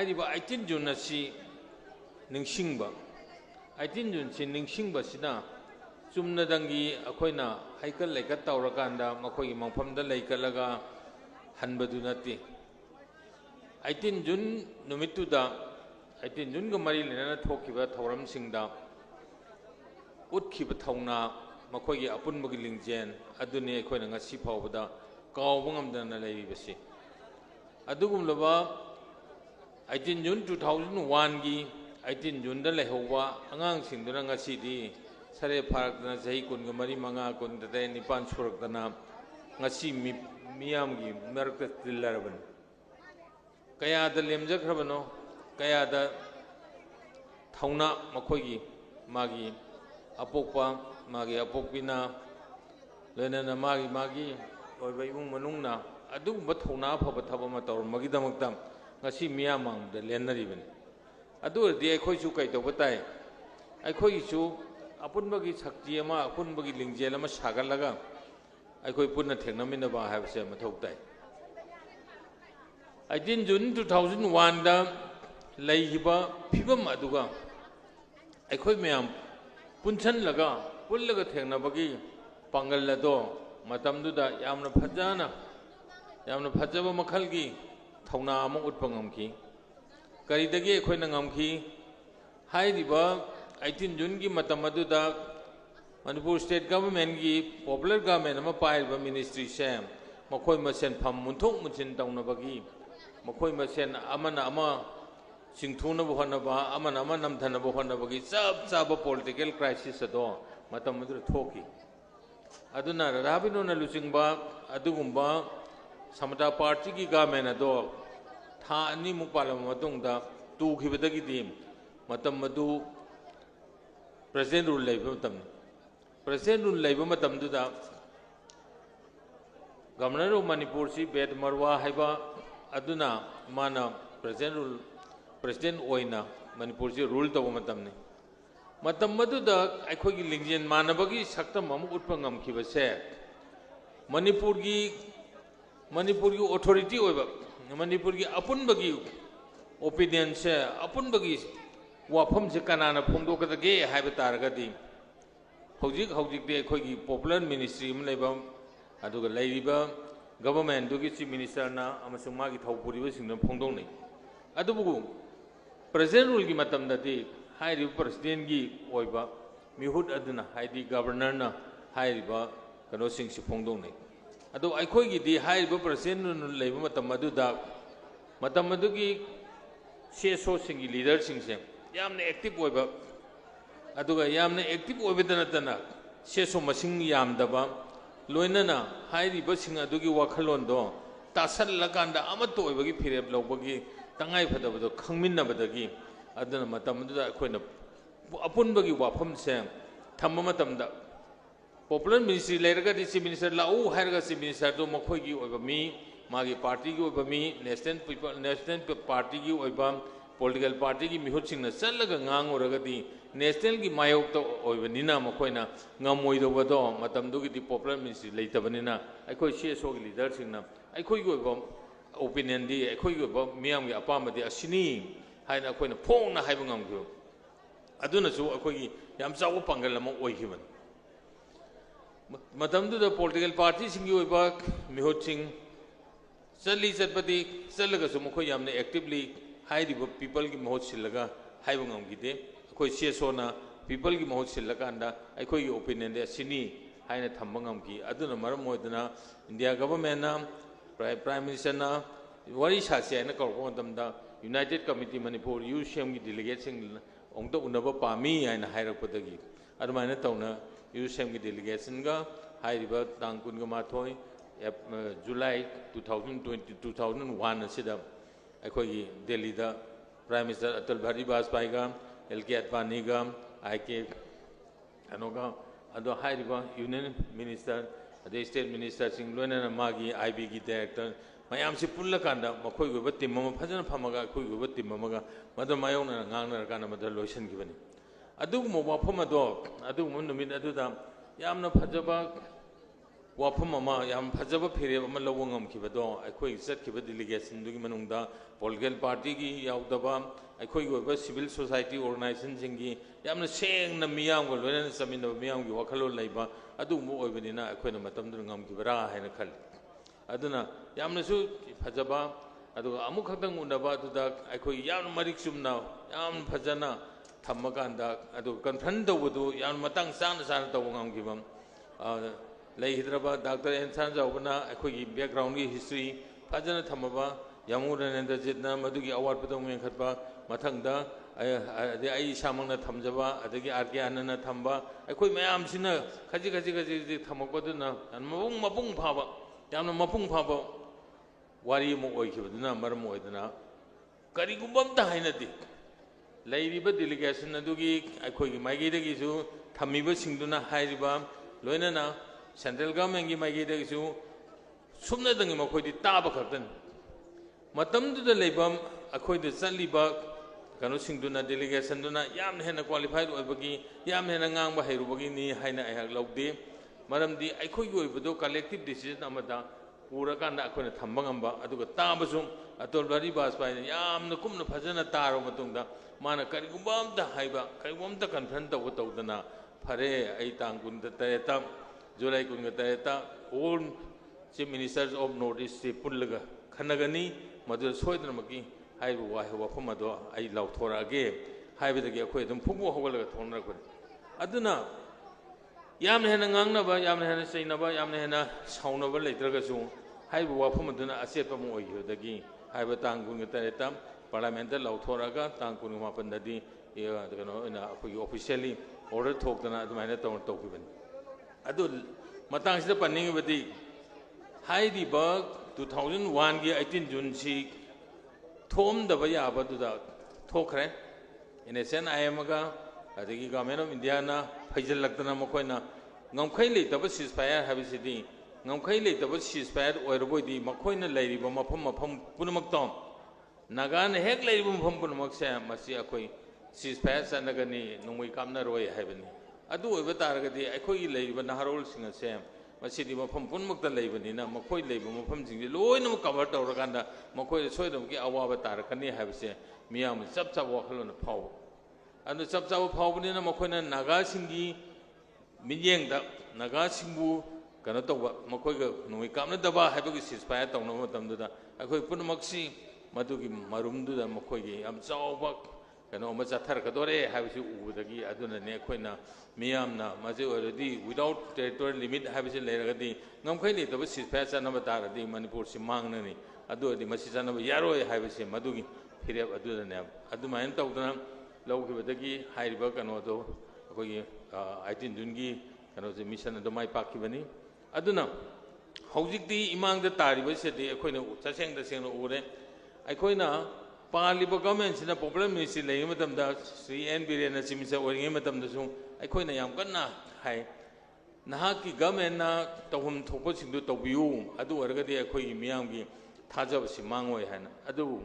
하이리바 아이틴 존나시 닝싱바 아이틴 존시 닝싱바시나 줌나당기 아코이나 하이컬 레이카 타오라간다 마코이 망팜다 레이컬라가 한바두 나티 아이틴 존 누미투다 아이틴 존가 마리 레나 토키바 타오람싱다 웃키바 타오나 마코이 아뿐바기 링젠 아두니 아코이나 ngasi 파오보다 까오봉암다나 레이비바시 아두금로바 18 June 2001 की 18 June दले हुआ अंगांग सिंधुरंग सीधी सरे भारत ना सही कुन गमरी मंगा कुन तते निपान सुरक तना ngasi मियाम की मरक तिल्लर बन कया दलेम जखरबनो कया द थौना मखोगी मागी अपोकपा मागी अपोकपिना लेना मागी और बैबुंग मनुंगना अदुग बथौना फब थबम तौर मगी दमकतम ngasi miyamang de lenariben adu de khoi chu kai to batai ai khoi chu apun bagi sakti ama apun bagi lingjel ama sagal laga ai khoi punna thengnamin ba ha se ma thok tai 18 June 2001 da leihiba phibam aduga ai khoi miyam punchan laga pullaga thengna bagi pangal la do matam du da yamna phajaba makhal gi थौना अमु उत्पंगम की करीदगे अखोइना ngam की हाइरिबा 18 June की मतमदुदा Manipur state government की popular government अमा पाइबा ministry से मखोइ मसेन फम मुंथोक मुचिन तौनबगी मखोइ मसेन अमना अमा सिंथुना बहनबा अमना अमा नमधना बहनबगी सब पॉलिटिकल क्राइसिस अदो मतमदु थोकी अदुना राबिनोना लुचिंगबा अदुगुंबा समता पार्टी की गवर्नमेंट अदो था अनि मुपालम मतुंगदा तुखिबदगी दीम मतम मदु प्रेसिडेंट रूल लेबो मतम प्रेसिडेंट रूल लेबो मतम दुदा गवर्नर ऑफ मणिपुर सी बेद मरवा हाइबा अदुना माना प्रेसिडेंट ओइना मणिपुर सी रूल तब मतमने मतम मदुदा अखोगी लिंगजेन मानबगी सक्तम अमु उत्पंगम खिबसे मणिपुर की ऑथोरिटी होइबा मणिपुर की अपुनबगी ओपिनियन से अपुनबगी वाफम से कनाना फोंदोकदगे हाइबा तारगदी हौजिक दे अखोगी पॉपुलर मिनिस्ट्री म लेबा अदुगा लेरिबा गवर्नमेंट दुगी चीफ मिनिस्टर ना अमसुंग मागी थौपुरिबा सिंगना फोंदोंनै अदुबुगु प्रेसिडेंट रूल की मतमददी हाइरिबा प्रेसिडेंट की ओइबा मिहुत अदुना हाइदि गवर्नर ना हाइरिबा कनो सिंग सि फोंदोंनै अदो अखोगी दी हाइरिबा प्रेसिडेंट लेबा मतम की सेसो सिंगी लीडर सिंगसे यामने एक्टिव ओइबा अदुगा यामने एक्टिव ओइबदनतना सेसो मसिंग यामदबा लोइनना हाइरिबा सिंग अदुगी वाखलोंदो तासलकांदा अमतो ओइबगी फिरेब लौबगी तंगाई फदबदो खंगमिन्नबदगी अदना मतमदुदा अखोइना अपुनबगी वाफम से थम्म मतमदा पॉपुलर मिनिस्ट्री लेरगा चीफ मिनिस्टर लाऊ हायरगा चीफ मिनिस्टर तो मखोगी ओइबा मी मागी पार्टी की ओइबा मी नेशनल पार्टी की ओइबा पॉलिटिकल पार्टी की मिहुत सिंगना चलगा ngangoraगदी नेशनल की मायोग तो ओइबनिना मखोइना ngam-oidobado matamdugi पॉपुलर मिनिस्ट्री लेतबनिना अखोइ सीएसओ की लीडर सिंगना अखोइगी ओइबा ओपिनियन दी अखोइगी ओइबा मियाम की अपामदि असिनी हाइना अखोइना फोंगना हाइबा ngamखियो अदुनसु अखोइगी याम चाव पंगल अमा ओइखिबन मतमदुदा पॉलिटिकल पार्टी सिंगी ओइबा मिहुत सिंग चली चटपति चलगसु मखोइ यामने एक्टिवली हाइरिबा पीपल की महत सिलगा हाइबा ngamगिदे अखोइ सीएसओना पीपल की महत सिलकांदा अखोइगी ओपिनियन दे सिनी हाइना थंबा ngamगी अदुना मरम मोइदना इंडिया गवर्नमेंट ना प्राइम मिनिस्टर ना वरी सासे ना कौरबो मतमदा यूनाइटेड कमिटी मणिपुर यूसीएम की डेलीगेट सिंग ओंगतो उनबा पामी हाइना हाइरकपदगी अदुमाइना तौना यूसीएम की डेलीगेशन का हाइरिबा तांग कुनगा माथोय जुलाई 2001 असिदा अखोगी Delhi the prime minister Atal Bihari Vajpayee का एलके अडवाणी का आईके अनोगा अदो हाइरिबा यूनियन मिनिस्टर अदे स्टेट मिनिस्टर सिंग लोइना मागी आईबी की डायरेक्टर मयाम से पुल्ला कांदा मखोई गो टीम म फजन फमगा खोई गो टीम मगा मदो मायोना ngangnara kana मदो लोशन गिबनी अदुग मो वाफम अदो अदुग मो नुमित अदुदा यामना फजबा wafam ama yam phajaba phire ama lawangam khibado akhoi sat khiba delegation dugi manungda political party gi yaudaba akhoi go ba civil society organization jingi yamna sengna miyam go loina saminna miyam gi wakhalo leiba adu mu oibinina akhoi na matam dur ngam khibara haina khal aduna yamna su phajaba adu amu khadang unaba duda akhoi yam marik sumna yam phajana thammakanda adu confront tawdu yam matang sang sang tawngam khibam lay hidraba Dr. Ensan Jawbana akhoi background gi history fajana thamaba yamuranenda jitna madugi award padong men khatba mathangda ai samangna thamjaba adagi arke anana thamba akhoi mayam sina khaji thamakpaduna mapung phaba yamna mapung phaba wari mo oikhibaduna maram oiduna karigumbam ta hainati layriba delegation adugi akhoi gi maigi dagi su thamiba singduna hairiba loinana Central government ki maigi da isu sumna dangi ma khoi di taba khaktan matam du da leibam akhoi da chaliba kanu singduna delegation duna yam hena qualified oibagi yam hena ngang ba hairubagi ni haina ai lawde maram di akhoi gi oibado collective decision amada pura kanda akhoi na thamba ngamba aduga taba sum atol bari bas pai yam na kumna phajana taro matungda mana kari gumbam da haiba kari gumbam da confront da tawdana phare ai tangun da ta July Kungatayata, all Chief Ministers of Northeast Pulaga, Kanagani, Mother Soydramaki, I will Wafamado, I love Tora again, High with the Gaquatum, Pumu Hoga Tonakun. Aduna Yam Henangaba, Yam Hena Sainaba, Yam Hena, Saunaba Latragasu, High Wafamaduna, Asepamu, the Gi, Hibatang Kungatayata, Parliamental Lautoraga, Tankunuma Pandadi, officially ordered talk than at the Manatown Tokuban. Adu matang sida panning badi hai di ba 2001 gi 18 June si thom da ba ya ba du da thokre innocent ayamaga adigi government of India na phaijal laktana makoina ngamkhai le ta ba ceasefire habisidi ngamkhai le ta ba ceasefire oiroboi di makoina leiri ba mafam punamak tom nagan hek leiri ba mafam punamak se masi akoi ceasefire sanagani nongoi kamna roi habini adu oiba taragadi akhoi leiba naharol singa sem masidi mafam punmukta leibanina makhoi leiba mafam singji loina cover tawraganda makhoi soidam ki awaba tarakani habse miyam chap wakhalona phaw adu chap phawbnina makhoina naga singi miyeng da naga singbu kana tawba makhoi ga noi kamna daba habagi ceasefire tawna matamda akhoi punmaksi madugi marumdu da makhoi gi am chawba kana oma chathar kadore habisi ubudagi aduna ne khoina miyamna maje already without territorial limit habisi leragadi ngamkhai le taba ceasefire chanaba taradi manipur si mangna ni adu adi masi chanaba yaroi habisi madugi phireb aduna ne adumain tawdana lawkhibadagi hairiba kano do akoi 18 June gi kano je mission ado mai pakibani aduna hojikti imangda tariba sedi akhoina chaseng da sengno ure aikoina Paliba government in a popular ministry lay madam da Sri N. Birena Simsa or Yamatam the Zoom, I coin a young gunna high Nahaki government na Tohum Topos into Tobium, Adu Argadi Akoi Miangi, Taja Simango Han, Adu,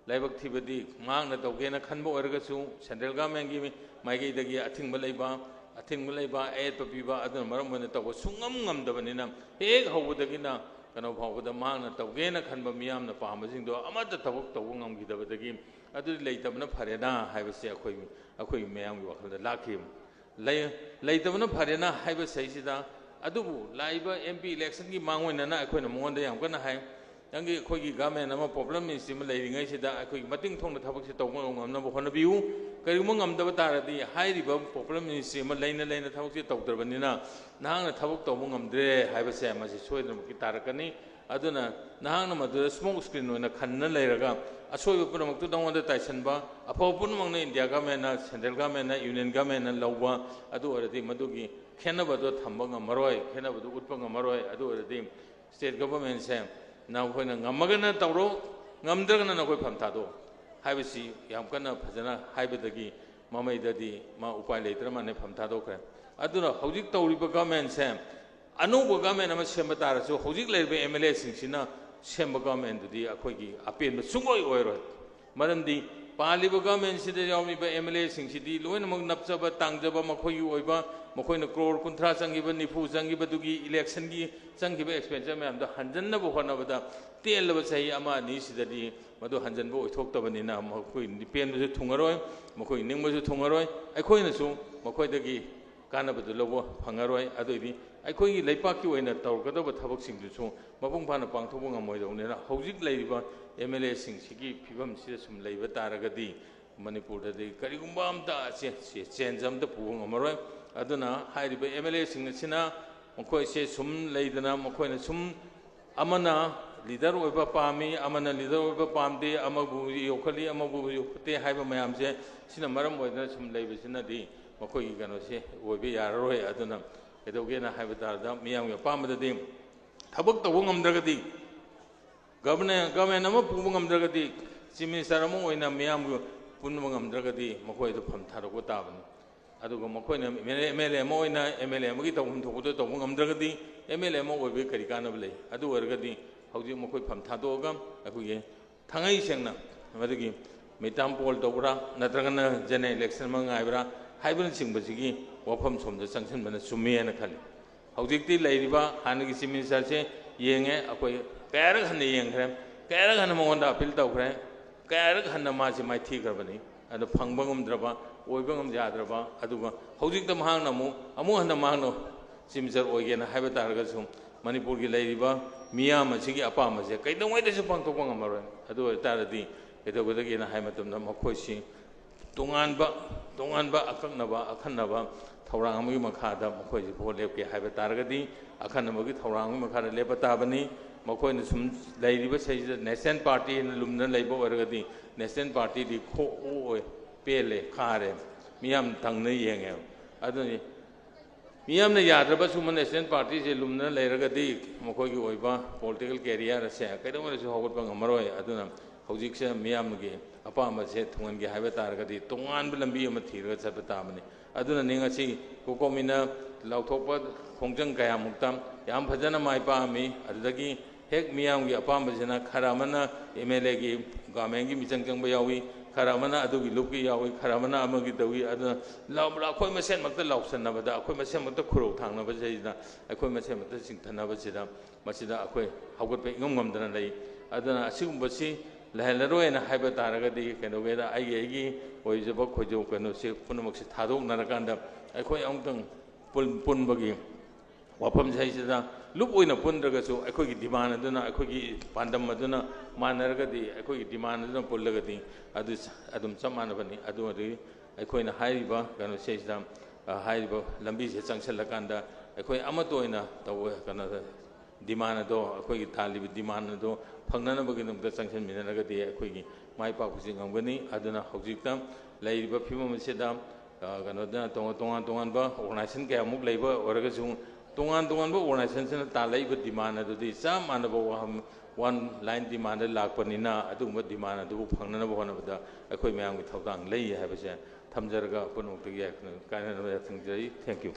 live activity, Mang the Dogena Kanbo Ergasu, Central government give me my gate again, I think Maleba, Ed Papiba, Adam Maram when the Togo Sungam the Vanina, Egg how would the Gina. Kana phawba da mangna tawgena khanba miyam na pahambasing do amata tabuk tawngam gidaba dagi adu leitabna pharena haibase akhoi miyam gi wakhal da lakhim leitabna pharena haiba saisida adubu laiba MP election gi mangoina na akhoi na monda yam kana hai yangi akhoi gi government ama problem ministry ma leiringai sida akhoi mating thongna thabak se tawma ngamna bo khona biu karigum ngamdaba taradi hairiba problem ministry ma leina thabak se tawdrabanina nahangna thabak tawma ngamdre haibase ma se soidram ki tarakani aduna nahangna madu smoke screen oina khanna leiraga asoi punamak tu dangwanda taisanba apho punamak na India government na central government na union government na lawba adu oradi madugi khenaba do thamba ngamaroi khenaba do utpa ngamaroi adu oradi state government se na hoina ngamagana tawro ngamdragana na koi phamta do haibisi yam kana phajana haibadagi mamaidadi ma upai leitra mane phamta do kre aduna hojik tawriba government se anuba government ama semba tarasu hojik leibe MLA singsina semba government di akhoi gi apen sungoi oiro maramdi पालिबा government सिदा यावमिबा MLA सिंगसिदी लोइनमक नपजबा तांगजबा मखोयगी ओइबा मखोयना करोड़ कुंथ्रा चंगिबा निफु चंगिबा दुगी इलेक्शन की चंगिबा एक्सपेंचर मैम द हंजनबा होनबदा तेलबा सही अमा नि सिदादी मदु हंजनबा ओइथोक्तबनिना मखोय पेनबसु थुंगरोय मखोय निंगबसु थुंगरोय अखोयनसु मखोयदगी कानबदु लबो फंगरोय अदोइदि अखोयगी लेपाकी ओइना तौरगदबा थबकसिंगदुसु मपुंग फाना पांगथोबो ngमोयदौनेना हौजिक लैरिबा एमएलए सिंगसिगी फिबम सिदा सुम लैबा तारगदी मणिपुरददी करिगुंबा अमता चेंज अमता पुबो ngमरोय अदुना हाइरिबा एमएलए सिंगसिना मखोयसे सुम लैदना मखोयना सुम अमना लीडर ओइबा पामी अमना लीडर ओइबा पामदे अमबु योखली अमबु योखते हाइबा मयामसे सिना मरम ओइदना सुम लैबसिनादी मखोयगी कनोसे ओइबे याररोय अदुना एदोगेना हाइबा तारदा मियामगे पामददी थबक तबो ngमद्रगदी गवर्नमेंट अमा पुबो ngमद्रगदी चीफ मिनिस्टर अमा ओइना मियामगे पुनबो ngमद्रगदी मखोयदो फम थारको ताबनी अदुगा मखोयना एमएलए अमा ओइना एमएलए अमगी तौहम थोबदो तौबो ngमद्रगदी एमएलए अमा ओइबे करि कानब लै अदु ओरगदी हौजि मखोय फम थादोगा अखुगे थांगै सेंगना मदुगी मिताम पोल तौबरा नत्रगना जेने इलेक्शन मा गायबरा हाइबन सिंगबसिगी वफम सोमदा चंगसनबना सुमेना खाली हौजिकती लैरिबा हानगी चीफ मिनिस्टर से येंगे अखोय कैरग हन येंगख्रे कैरग हन मंगोंदा अपील तौख्रे कैरग हन मासे माइथी करबनी अदो फंगबा ngमद्रबा ओइबा ngमजाद्रबा अदुगा हौजिकता महांगना अमु हन महांगनो चीफ मिनिस्टर ओइगेना हाइबा तारगसु मणिपुर की लैरिबा मियाम असिगी अपामसे कैदोंगैदसु पांगथोकबा ngमरोय अदु तारदी एदोगदगेना हाइमतमना मखोयसि तोंगानबा अकक्नबा अखन्नबा थौरांग अमगी मखादा मखोयसि भोट लेपके हाइबा तारगदी अखन्नबगी थौरांग अमगी मखादा लेपा ताबनी मखोयना सुम लैरिबा सैजिदा नेशनल पार्टी लुमना लैबा ओरगदी नेशनल पार्टी दि खो ओय पेले खारे मियाम तंगना येंगे अदुनि मियामना याद्रबसु नेशनल पार्टी से लुमना लैरगदी मखोयगी ओइबा पॉलिटिकल कैरियर से कैदोंगैदसु हौगतबा ngमरोय अदुना हौजिकसे मियामगी अपामसे थुंगनगे हाइबा तारगदी तोंगानबा लंबी अमा थीरगा चतबा ताबनी अदुना निंगसी कोकोमिना लाउथोकपा खोंजंग कयामुक्ता याम फजना माइ पामी अदुदगी हेक मियामगी अपामबसिना खरामना एमएलए की गवर्नमेंट की मिचंग चंगबा यावी खरामना अदुगी लुपकी यावी खरामना अमगी दवी अदुना लाउबला अखोय मसेन मक्ता लाउसनबदा अखोय मसेन मक्ता खुरौ थांगनबा जैदा अखोय मसेन मक्ता सिंथनबसिदा मसिदा अखोय हौगतपा ngमगमदना लै अदुना असिगुंबसि लहलरोयना हाइबा तारगदी केनोगेदा आइगी ओइजबा खोजो केनोसे पुनमक्सि थादोकनरकांदा अखोय अमतंग पुनबगी वफम सैसिदा लुप ओइना पुनद्रगसु अखोयगी डिमांड अदुना अखोयगी पांडम अदुना मानरगदी अखोयगी डिमांड अदुना पुलगदी अदुम चमानबनी अदुरी अखोयना हाइबा केनो सैसिदा हाइबा लंबी से चंगसलकांदा अखोय अमतोयना तव केनो डिमांड दो अखोयगी थालिब डिमांड दो फंगनबगी नुमदा चंगसन मिनरगदी अखोयगी माइ पाकुसि ngमगनी अदुना हौजिकता लैरिबा फिममसिदा केनोदा तोंगान ऑर्गेनाइजेशन के अमुक लैबा ओरगसु तोंगान ऑर्गेनाइजेशन से तालैबा डिमांड अदुदी चा मानबा वन लाइन डिमांड लाकपनिना अदुगुंबा डिमांड अदुबु फंगनबा होनबदा अखोय मयामगी थौदांग लै हाइबसे थमजरगा पुनमुक्तगी कायनबा थंगजै थैंक यू।